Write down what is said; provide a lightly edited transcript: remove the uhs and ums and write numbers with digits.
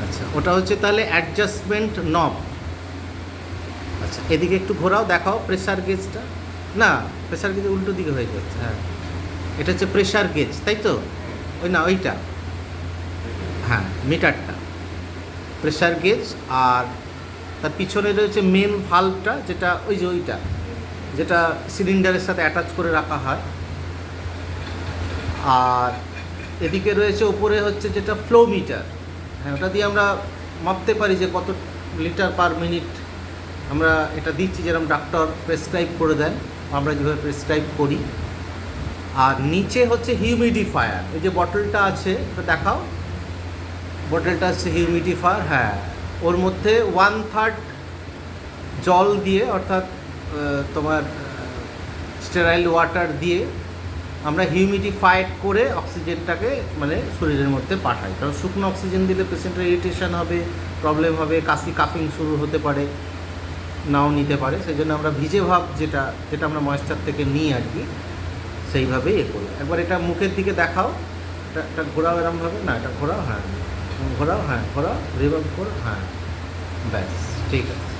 আচ্ছা, ওটা হচ্ছে তাহলে অ্যাডজাস্টমেন্ট নব। আচ্ছা, এদিকে একটু ঘোরাও, দেখাও প্রেসার গেজটা। না, প্রেসার গেজ উল্টো দিকে হয়ে যাচ্ছে। হ্যাঁ, এটা হচ্ছে প্রেসার গেজ, তাই তো? ওই না, ওইটা, হ্যাঁ, মিটারটা প্রেসার গেজ। আর তার পিছনে রয়েছে মেন ভালভটা, যেটা ওই যে ওইটা, যেটা সিলিন্ডারের সাথে অ্যাটাচ করে রাখা হয়। আর এদিকে রয়েছে ওপরে হচ্ছে যেটা ফ্লো মিটার। হ্যাঁ, ওটা দিয়ে আমরা মাপতে পারি যে কত লিটার পার মিনিট আমরা এটা দিচ্ছি, যেরকম ডাক্তার প্রেসক্রাইব করে দেন, আমরা যেভাবে প্রেসক্রাইব করি। আর নিচে হচ্ছে হিউমিডিফায়ার। ওই যে বটলটা আছে, এটা দেখাও, বটলটা হচ্ছে হিউমিডিফায়ার। হ্যাঁ, ওর মধ্যে 1/3 জল দিয়ে, অর্থাৎ তোমার স্টেরাইল ওয়াটার দিয়ে আমরা হিউমিডিফাইড করে অক্সিজেনটাকে মানে শরীরের মধ্যে পাঠাই। কারণ শুকনো অক্সিজেন দিলে পেশেন্টের ইরিটেশন হবে, প্রবলেম হবে, কাশি কাফিং শুরু হতে পারে, নাও নিতে পারে। সেই জন্য আমরা ভিজে ভাব যেটা যেটা আমরা ময়েশ্চার থেকে নিই আর কি, সেইভাবেই করি। একবার এটা মুখের দিকে দেখাও, এটা ঘোরাও এরমভাবে, না এটা ঘোরাও, হ্যাঁ ঘোরাও, হ্যাঁ ঘোরাও, রিভার্ব করো, হ্যাঁ, ব্যাস ঠিক আছে।